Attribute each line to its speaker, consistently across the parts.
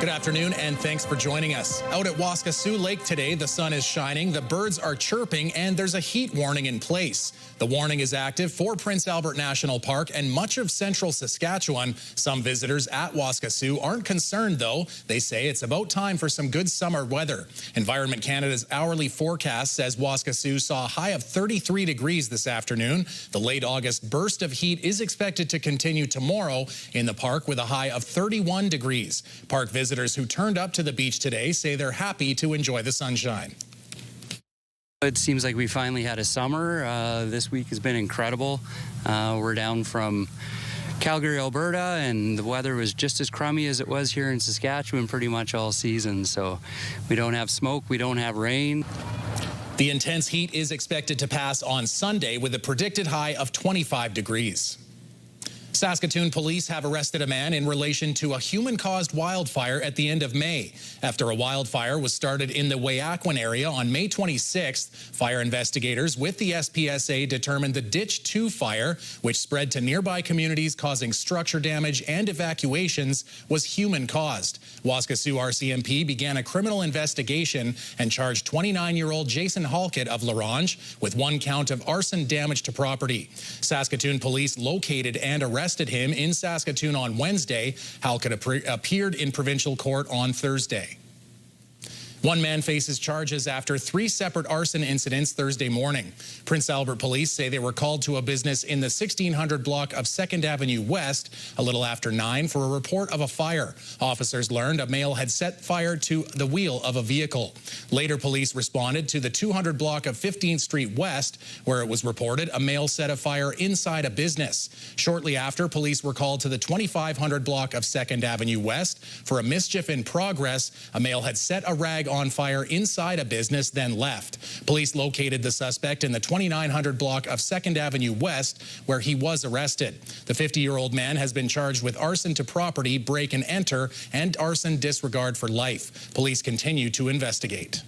Speaker 1: Good afternoon, and thanks for joining us. Out at Waskesiu Lake today, the sun is shining, the birds are chirping, and there's a heat warning in place. The warning is active for Prince Albert National Park and much of central Saskatchewan. Some visitors at Waskesiu aren't concerned, though. They say it's about time for some good summer weather. Environment Canada's hourly forecast says Waskesiu saw a high of 33 degrees this afternoon. The late August burst of heat is expected to continue tomorrow in the park with a high of 31 degrees. Park visitors who turned up to the beach today say they're happy to enjoy the sunshine.
Speaker 2: It seems like we finally had a summer. This week has been incredible. We're down from Calgary, Alberta, and the weather was just as crummy as it was here in Saskatchewan pretty much all season. So we don't have smoke, we don't have rain.
Speaker 1: The intense heat is expected to pass on Sunday with a predicted high of 25 degrees. Saskatoon police have arrested a man in relation to a human-caused wildfire at the end of May. After a wildfire was started in the Weyakwan area on May 26th, fire investigators with the SPSA determined the Ditch 2 fire, which spread to nearby communities causing structure damage and evacuations, was human-caused. Waskesiu RCMP began a criminal investigation and charged 29-year-old Jason Halkett of Larange with 1 count of arson damage to property. Saskatoon police located and arrested him in Saskatoon on Wednesday. Halkett appeared in provincial court on Thursday. One man faces charges after 3 separate arson incidents Thursday morning. Prince Albert police say they were called to a business in the 1600 block of 2nd Avenue West a little after 9 for a report of a fire. Officers learned a male had set fire to the wheel of a vehicle. Later, police responded to the 200 block of 15th Street West, where it was reported a male set a fire inside a business. Shortly after, police were called to the 2500 block of 2nd Avenue West for a mischief in progress. A male had set a rag on fire inside a business, then left. Police located the suspect in the 2900 block of 2nd Avenue West, where he was arrested. The 50-year-old man has been charged with arson to property, break and enter, and arson disregard for life. Police continue to investigate.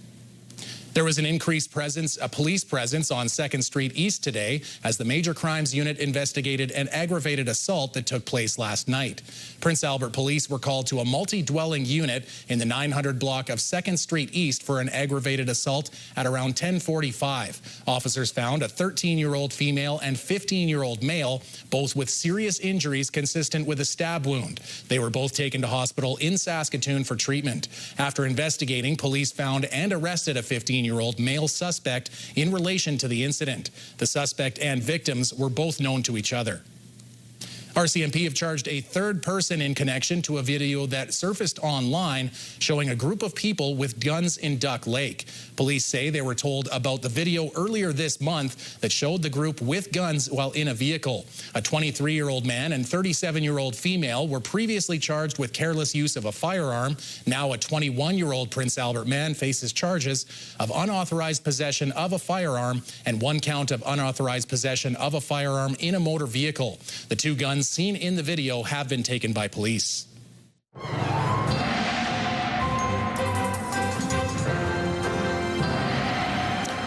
Speaker 1: There was an increased police presence on 2nd Street East today as the Major Crimes Unit investigated an aggravated assault that took place last night. Prince Albert police were called to a multi-dwelling unit in the 900 block of 2nd Street East for an aggravated assault at around 10:45. Officers found a 13-year-old female and 15-year-old male, both with serious injuries consistent with a stab wound. They were both taken to hospital in Saskatoon for treatment. After investigating, police found and arrested a 15-year-old male suspect in relation to the incident. The suspect and victims were both known to each other. RCMP have charged a 3rd person in connection to a video that surfaced online showing a group of people with guns in Duck Lake. Police say they were told about the video earlier this month that showed the group with guns while in a vehicle. A 23-year-old man and 37-year-old female were previously charged with careless use of a firearm. Now a 21-year-old Prince Albert man faces charges of unauthorized possession of a firearm and 1 count of unauthorized possession of a firearm in a motor vehicle. The 2 guns seen in the video have been taken by police.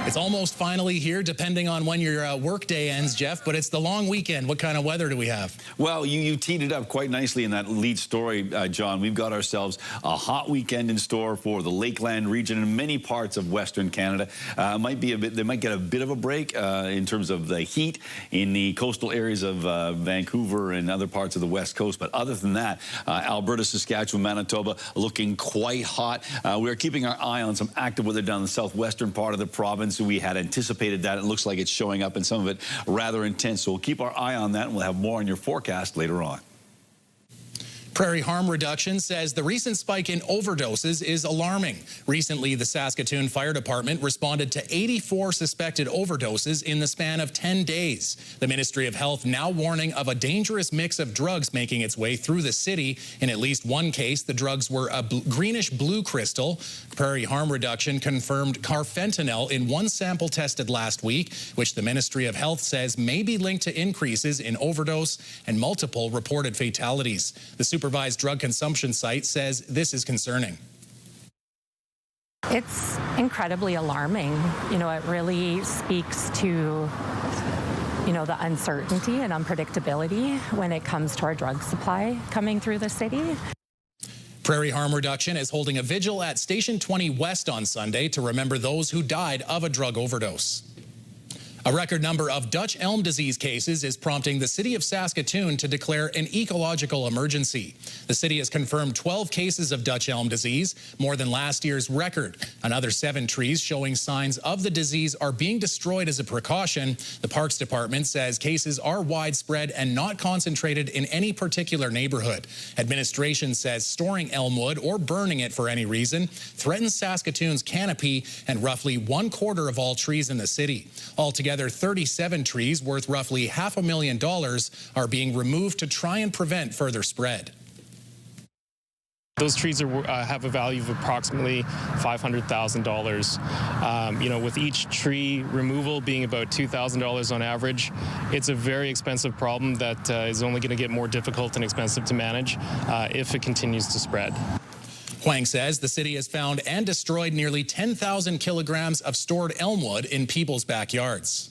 Speaker 1: It's almost finally here, depending on when your work day ends, Jeff, but it's the long weekend. What kind of weather do we have? Well,
Speaker 3: you teed it up quite nicely in that lead story, John. We've got ourselves a hot weekend in store for the Lakeland region and many parts of Western Canada. They might get a bit of a break in terms of the heat in the coastal areas of Vancouver and other parts of the West Coast. But other than that, Alberta, Saskatchewan, Manitoba looking quite hot. We're keeping our eye on some active weather down in the southwestern part of the province. We had anticipated that. It looks like it's showing up, and some of it rather intense. So we'll keep our eye on that, and we'll have more on your forecast later on.
Speaker 1: Prairie Harm Reduction says the recent spike in overdoses is alarming. Recently, the Saskatoon Fire Department responded to 84 suspected overdoses in the span of 10 days. The Ministry of Health now warning of a dangerous mix of drugs making its way through the city. In at least 1 case, the drugs were a greenish-blue crystal. Prairie Harm Reduction confirmed carfentanil in 1 sample tested last week, which the Ministry of Health says may be linked to increases in overdose and multiple reported fatalities. The supervised drug consumption site says this is concerning.
Speaker 4: It's incredibly alarming. It really speaks to, the uncertainty and unpredictability when it comes to our drug supply coming through the city.
Speaker 1: Prairie Harm Reduction is holding a vigil at Station 20 West on Sunday to remember those who died of a drug overdose. A record number of Dutch elm disease cases is prompting the city of Saskatoon to declare an ecological emergency. The city has confirmed 12 cases of Dutch elm disease, more than last year's record. Another 7 trees showing signs of the disease are being destroyed as a precaution. The Parks Department says cases are widespread and not concentrated in any particular neighborhood. Administration says storing elm wood or burning it for any reason threatens Saskatoon's canopy and roughly 1/4 of all trees in the city. Altogether, 37 trees worth roughly $500,000 are being removed to try and prevent further spread.
Speaker 5: Those trees have a value of approximately $500,000. With each tree removal being about $2,000 on average, it's a very expensive problem that is only going to get more difficult and expensive to manage if it continues to spread.
Speaker 1: Huang says the city has found and destroyed nearly 10,000 kilograms of stored elm wood in people's backyards.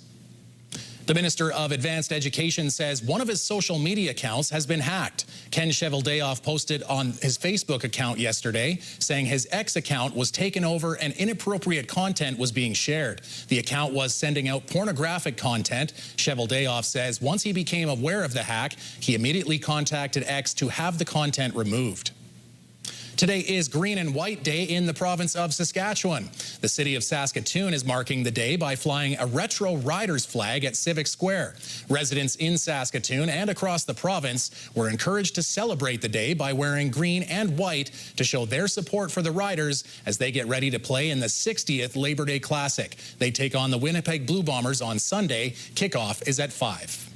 Speaker 1: The Minister of Advanced Education says one of his social media accounts has been hacked. Ken Cheveldayoff posted on his Facebook account yesterday saying his X account was taken over and inappropriate content was being shared. The account was sending out pornographic content. Cheveldayoff says once he became aware of the hack, he immediately contacted X to have the content removed. Today is Green and White Day in the province of Saskatchewan. The city of Saskatoon is marking the day by flying a retro Riders flag at Civic Square. Residents in Saskatoon and across the province were encouraged to celebrate the day by wearing green and white to show their support for the Riders as they get ready to play in the 60th Labor Day Classic. They take on the Winnipeg Blue Bombers on Sunday. Kickoff is at 5.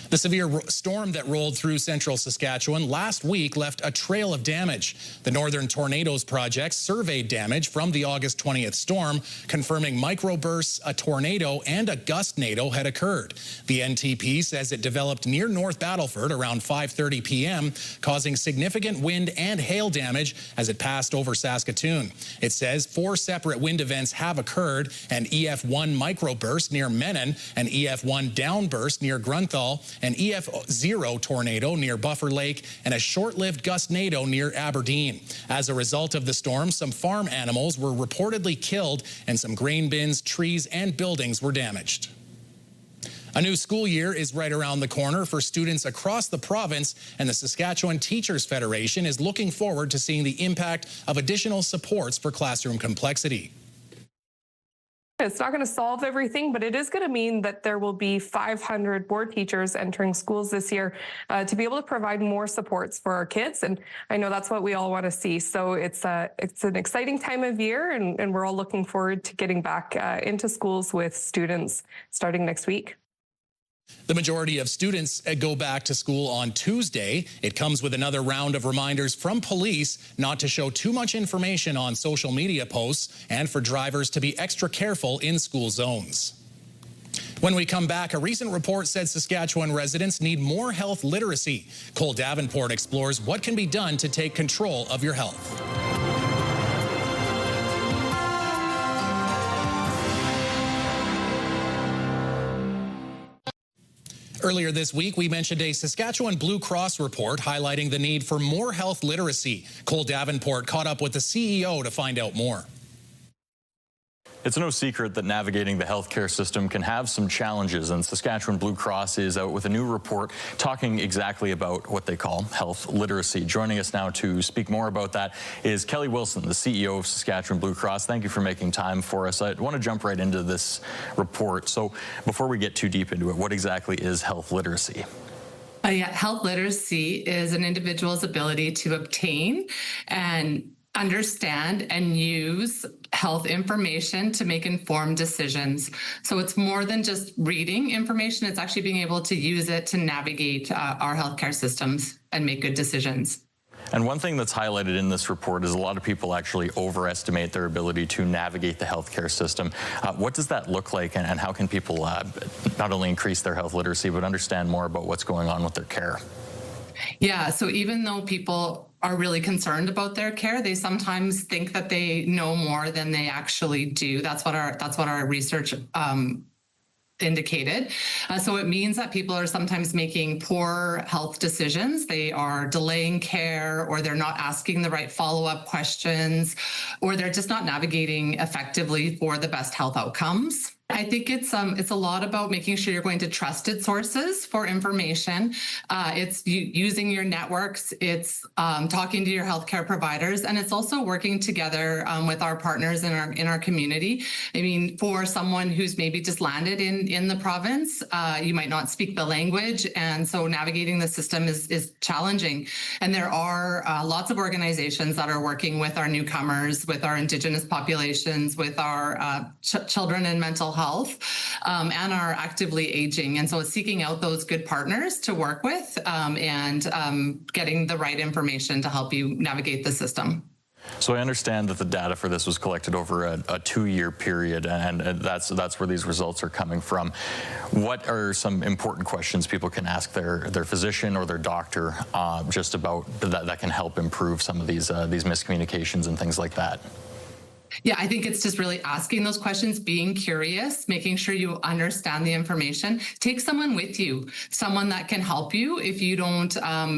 Speaker 1: The severe storm that rolled through central Saskatchewan last week left a trail of damage. The Northern Tornadoes Project surveyed damage from the August 20th storm, confirming microbursts, a tornado, and a gustnado had occurred. The NTP says it developed near North Battleford around 5:30 p.m., causing significant wind and hail damage as it passed over Saskatoon. It says 4 separate wind events have occurred: an EF1 microburst near Menon, an EF1 downburst near Grunthal, an EF0 tornado near Buffer Lake, and a short-lived gustnado near Aberdeen. As a result of the storm, some farm animals were reportedly killed, and some grain bins, trees, and buildings were damaged. A new school year is right around the corner for students across the province, and the Saskatchewan Teachers Federation is looking forward to seeing the impact of additional supports for classroom complexity.
Speaker 6: It's not going to solve everything, but it is going to mean that there will be 500 board teachers entering schools this year to be able to provide more supports for our kids. And I know that's what we all want to see. So it's an exciting time of year, and we're all looking forward to getting back into schools with students starting next week.
Speaker 1: The majority of students go back to school on Tuesday. It comes with another round of reminders from police not to show too much information on social media posts and for drivers to be extra careful in school zones. When we come back, a recent report said Saskatchewan residents need more health literacy. Cole Davenport explores what can be done to take control of your health. Earlier this week, we mentioned a Saskatchewan Blue Cross report highlighting the need for more health literacy. Cole Davenport caught up with the CEO to find out more.
Speaker 7: It's no secret that navigating the healthcare system can have some challenges, and Saskatchewan Blue Cross is out with a new report talking exactly about what they call health literacy. Joining us now to speak more about that is Kelly Wilson, the CEO of Saskatchewan Blue Cross. Thank you for making time for us. I want to jump right into this report. So before we get too deep into it, what exactly is health literacy?
Speaker 8: Health literacy is an individual's ability to obtain and understand and use health information to make informed decisions. So it's more than just reading information, it's actually being able to use it to navigate our healthcare systems and make good decisions.
Speaker 7: And one thing that's highlighted in this report is a lot of people actually overestimate their ability to navigate the healthcare system. What does that look like, and how can people not only increase their health literacy, but understand more about what's going on with their care?
Speaker 8: Yeah, so even though people are really concerned about their care, they sometimes think that they know more than they actually do. That's what our research indicated. So it means that people are sometimes making poor health decisions. They are delaying care, or they're not asking the right follow-up questions, or they're just not navigating effectively for the best health outcomes. I think it's a lot about making sure you're going to trusted sources for information. It's using your networks. It's talking to your healthcare providers, and it's also working together with our partners in our community. I mean, for someone who's maybe just landed in the province, you might not speak the language, and so navigating the system is challenging. And there are lots of organizations that are working with our newcomers, with our Indigenous populations, with our children and mental health, and are actively aging. And so it's seeking out those good partners to work with and getting the right information to help you navigate the system.
Speaker 7: So I understand that the data for this was collected over a 2-year period, and that's where these results are coming from. What are some important questions people can ask their physician or their doctor just about that can help improve some of these miscommunications and things like that?
Speaker 8: Yeah, I think it's just really asking those questions, being curious, making sure you understand the information. Take someone with you, someone that can help you if you don't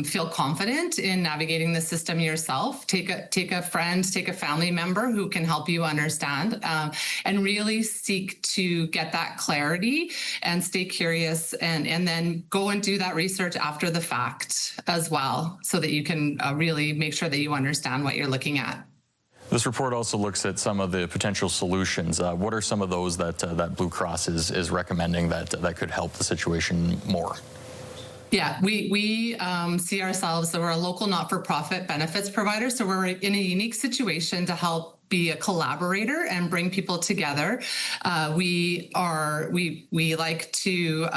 Speaker 8: feel confident in navigating the system yourself. Take a friend, take a family member who can help you understand, and really seek to get that clarity and stay curious, and then go and do that research after the fact as well, so that you can really make sure that you understand what you're looking at.
Speaker 7: This report also looks at some of the potential solutions. What are some of those that Blue Cross is recommending that could help the situation more?
Speaker 8: Yeah, we see ourselves, so we're a local not-for-profit benefits provider, so we're in a unique situation to help be a collaborator and bring people together. We like to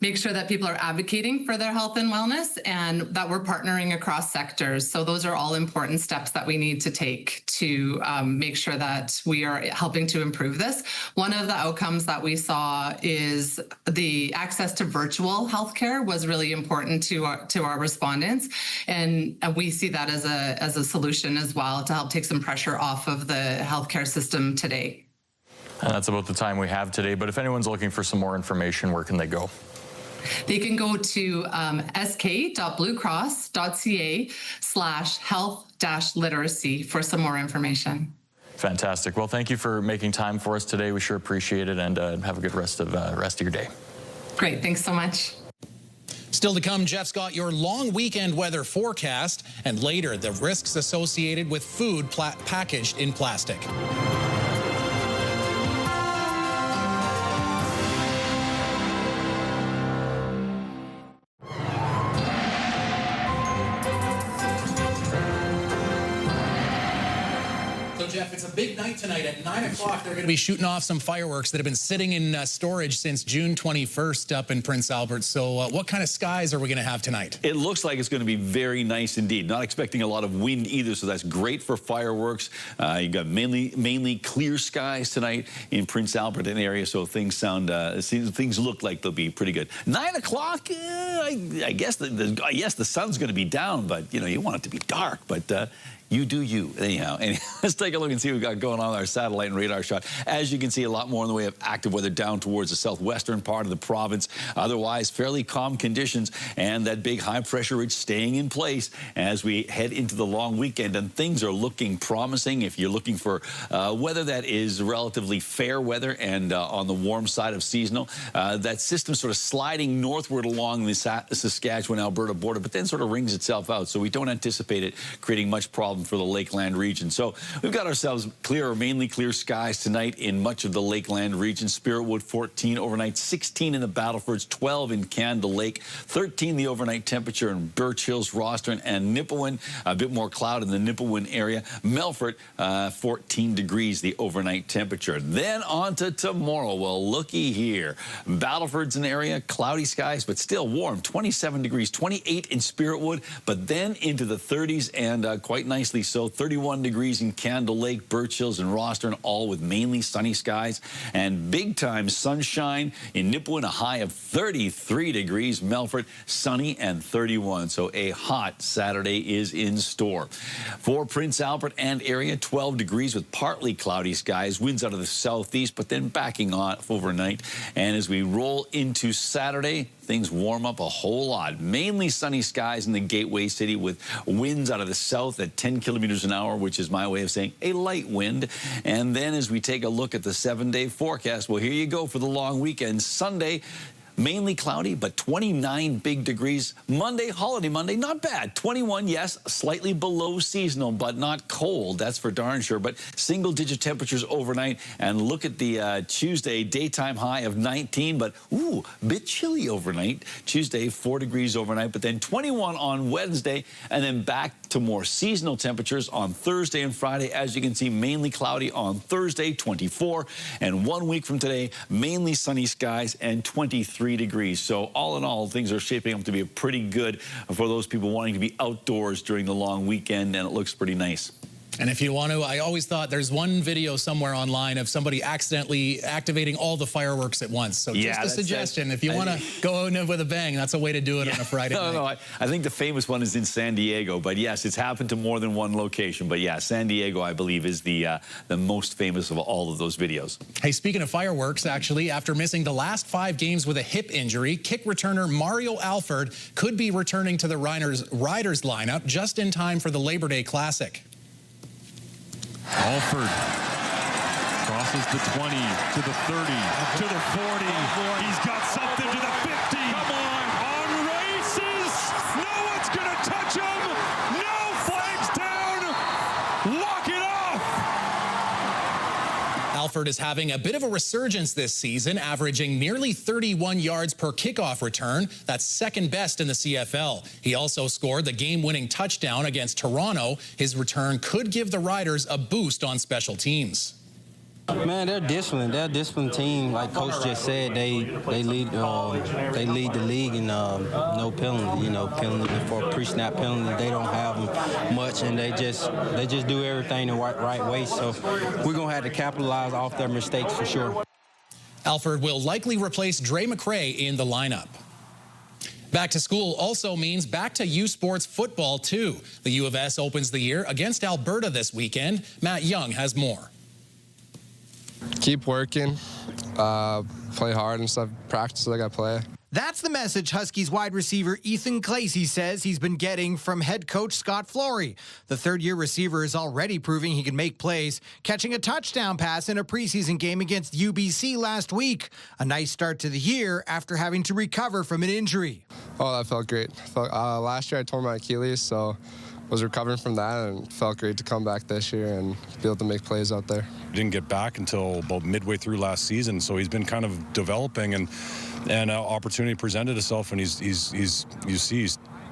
Speaker 8: make sure that people are advocating for their health and wellness, and that we're partnering across sectors. So those are all important steps that we need to take to make sure that we are helping to improve this. One of the outcomes that we saw is the access to virtual healthcare was really important to our respondents, and we see that as a solution as well to help take some pressure off of the healthcare system today.
Speaker 7: And that's about the time we have today, but if anyone's looking for some more information, where can they go?
Speaker 8: They can go to sk.bluecross.ca/health-literacy for some more information.
Speaker 7: Fantastic. Well, thank you for making time for us today. We sure appreciate it, and have a good rest of your day.
Speaker 8: Great. Thanks so much.
Speaker 1: Still to come, Jeff's got your long weekend weather forecast, and later the risks associated with food packaged in plastic. Jeff, it's a big night tonight. At 9 o'clock, they're going to be shooting off some fireworks that have been sitting in storage since June 21st up in Prince Albert. So what kind of skies are we going to have tonight?
Speaker 3: It looks like it's going to be very nice indeed. Not expecting a lot of wind either, so that's great for fireworks. You got mainly clear skies tonight in Prince Albert and area, so things look like they'll be pretty good. 9 o'clock, I guess the sun's going to be down, but you want it to be dark, but you do you. Anyhow, let's take a look and see what we've got going on with our satellite and radar shot. As you can see, a lot more in the way of active weather down towards the southwestern part of the province. Otherwise, fairly calm conditions, and that big high-pressure ridge staying in place as we head into the long weekend. And things are looking promising if you're looking for weather that is relatively fair weather and on the warm side of seasonal. That system sort of sliding northward along the Saskatchewan-Alberta border, but then sort of rings itself out. So we don't anticipate it creating much problem for the Lakeland region. So we've got ourselves clear or mainly clear skies tonight in much of the Lakeland region. Spiritwood 14 overnight, 16 in the Battlefords, 12 in Canada Lake, 13 the overnight temperature in Birch Hills, Rostron, and Nipawin. A bit more cloud in the Nipawin area. Melfort 14 degrees the overnight temperature. Then on to tomorrow. Well, looky here. Battleford's an area, cloudy skies, but still warm. 27 degrees, 28 in Spiritwood, but then into the 30s and quite nice nicely so. 31 degrees in Candle Lake, Birch Hills, and Rostern, all with mainly sunny skies. And big-time sunshine in Nipawin, a high of 33 degrees. Melfort, sunny and 31. So a hot Saturday is in store. For Prince Albert and area, 12 degrees with partly cloudy skies. Winds out of the southeast, but then backing off overnight. And as we roll into Saturday, things warm up a whole lot. Mainly sunny skies in the Gateway City with winds out of the south at 10 kilometers an hour, which is my way of saying a light wind. And then as we take a look at the 7-day forecast, well, here you go for the long weekend. Sunday, mainly cloudy, but 29 big degrees. Monday, holiday Monday, not bad. 21, yes, slightly below seasonal, but not cold. That's for darn sure. But single-digit temperatures overnight. And look at the Tuesday, daytime high of 19, but ooh, bit chilly overnight. Tuesday, 4 degrees overnight, but then 21 on Wednesday, and then back to more seasonal temperatures on Thursday and Friday. As you can see, mainly cloudy on Thursday, 24, and 1 week from today, mainly sunny skies and 23 degrees. So all in all, things are shaping up to be pretty good for those people wanting to be outdoors during the long weekend, and it looks pretty nice.
Speaker 1: And if you want to, I always thought there's one video somewhere online of somebody accidentally activating all the fireworks at once. So
Speaker 3: yeah,
Speaker 1: just a suggestion. If you want to go in with a bang, that's a way to do it on a Friday night.
Speaker 3: No, I think the famous one is in San Diego. But yes, it's happened to more than one location. But yeah, San Diego, I believe, is the most famous of all of those videos.
Speaker 1: Hey, speaking of fireworks, actually, after missing the last 5 games with a hip injury, kick returner Mario Alford could be returning to the Riders lineup just in time for the Labor Day Classic.
Speaker 9: Alford crosses the 20 to the 30 to the 40. He's got something to the 50. Come on races. No one's going to touch him. No flags down. Walk it off.
Speaker 1: Alford is having a bit of a resurgence this season, averaging nearly 31 yards per kickoff return. That's second best in the CFL. He also scored the game-winning touchdown against Toronto. His return could give the Riders a boost on special teams.
Speaker 10: Man, they're disciplined. They're a disciplined team. Like Coach just said, they lead the league in no penalty. You know, penalty for pre-snap penalty. They don't have them much, and they just do everything the right way. So we're gonna have to capitalize off their mistakes for sure.
Speaker 1: Alford will likely replace Dre McRae in the lineup. Back to school also means back to U Sports football too. The U of S opens the year against Alberta this weekend. Matt Young has more.
Speaker 11: Keep working, play hard and stuff, practice like I play.
Speaker 12: That's the message Huskies wide receiver Ethan Clacy says he's been getting from head coach Scott Flory. The third-year receiver is already proving he can make plays, catching a touchdown pass in a preseason game against UBC last week. A nice start to the year after having to recover from an injury.
Speaker 11: Oh, that felt great. Last year I tore my Achilles, so was recovering from that, and felt great to come back this year and be able to make plays out there.
Speaker 9: Didn't get back until about midway through last season, so he's been kind of developing, and an opportunity presented itself, and he's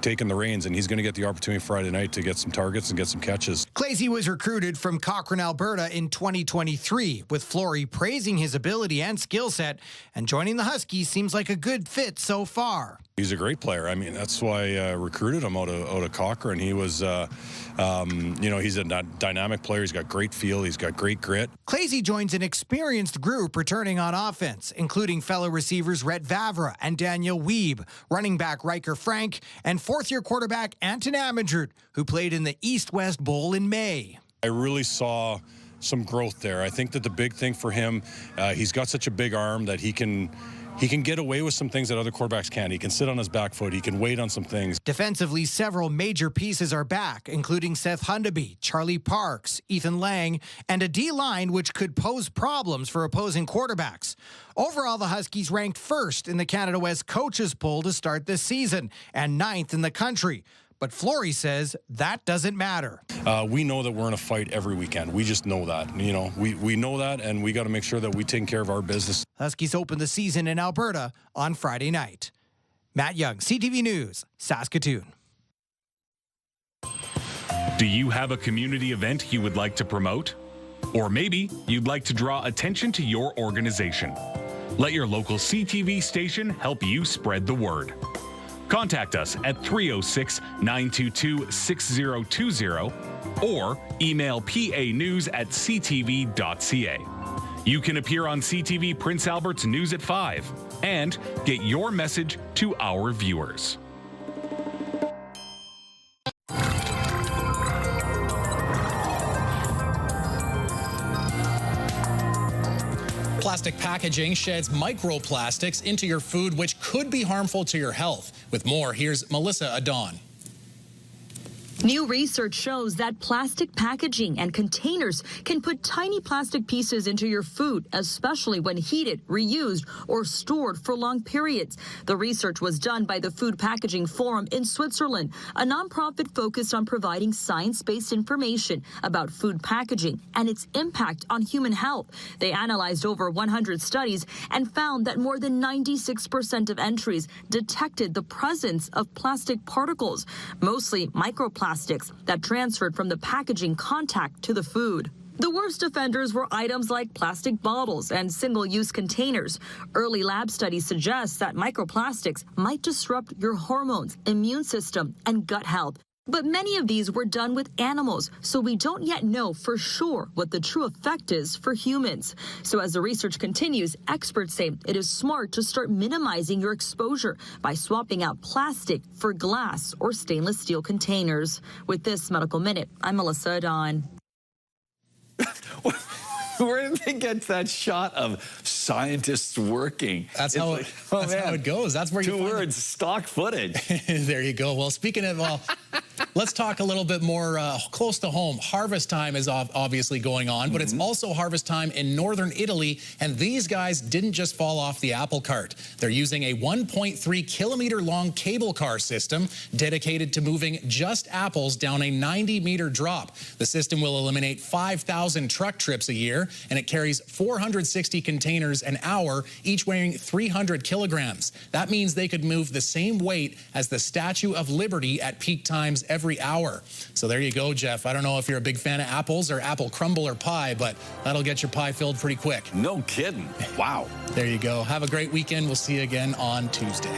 Speaker 9: taking the reins, and he's going to get the opportunity Friday night to get some targets and get some catches.
Speaker 12: Clacy was recruited from Cochrane, Alberta in 2023, with Flory praising his ability and skill set, and joining the Huskies seems like a good fit so far.
Speaker 9: He's a great player. I mean, that's why I recruited him out of Cochrane. He was, he's a dynamic player. He's got great feel. He's got great grit.
Speaker 12: Clacy joins an experienced group returning on offense, including fellow receivers Rhett Vavra and Daniel Wiebe, running back Riker Frank, and fourth-year quarterback Anton Amidjert, who played in the East-West Bowl in May.
Speaker 9: I really saw some growth there. I think that the big thing for him, he's got such a big arm that he can get away with some things that other quarterbacks can't. He can sit on his back foot. He can wait on some things.
Speaker 12: Defensively, several major pieces are back, including Seth Hundaby, Charlie Parks, Ethan Lang, and a D-line which could pose problems for opposing quarterbacks. Overall, the Huskies ranked first in the Canada West coaches poll to start this season and 9th in the country. But Flory says that doesn't matter.
Speaker 9: We know that we're in a fight every weekend. We just know that. You know, we know that, and we got to make sure that we take care of our business.
Speaker 12: Huskies open the season in Alberta on Friday night. Matt Young, CTV News, Saskatoon.
Speaker 13: Do you have a community event you would like to promote? Or maybe you'd like to draw attention to your organization. Let your local CTV station help you spread the word. Contact us at 306-922-6020 or email panews@ctv.ca. You can appear on CTV Prince Albert's News at 5 and get your message to our viewers.
Speaker 1: Plastic packaging sheds microplastics into your food, which could be harmful to your health. With more, here's Melissa Adon.
Speaker 14: New research shows that plastic packaging and containers can put tiny plastic pieces into your food, especially when heated, reused, or stored for long periods. The research was done by the Food Packaging Forum in Switzerland, a nonprofit focused on providing science-based information about food packaging and its impact on human health. They analyzed over 100 studies and found that more than 96% of entries detected the presence of plastic particles, mostly microplastics that transferred from the packaging contact to the food. The worst offenders were items like plastic bottles and single-use containers. Early lab studies suggest that microplastics might disrupt your hormones, immune system, and gut health. But many of these were done with animals, so we don't yet know for sure what the true effect is for humans. So as the research continues, experts say it is smart to start minimizing your exposure by swapping out plastic for glass or stainless steel containers. With this Medical Minute, I'm Melissa Adon.
Speaker 3: Where did they get that shot of scientists working?
Speaker 1: That's how it goes. That's where you
Speaker 3: two
Speaker 1: find
Speaker 3: words, stock footage.
Speaker 1: There you go. Well, speaking of, let's talk a little bit more close to home. Harvest time is obviously going on, but it's also harvest time in northern Italy, and these guys didn't just fall off the apple cart. They're using a 1.3 kilometer long cable car system dedicated to moving just apples down a 90-meter drop. The system will eliminate 5,000 truck trips a year, and it carries 460 containers an hour, each weighing 300 kilograms. That means they could move the same weight as the Statue of Liberty at peak times every hour. So there you go, Jeff. I don't know if you're a big fan of apples or apple crumble or pie, but that'll get your pie filled pretty quick.
Speaker 3: No kidding. Wow.
Speaker 1: There you go. Have a great weekend. We'll see you again on Tuesday.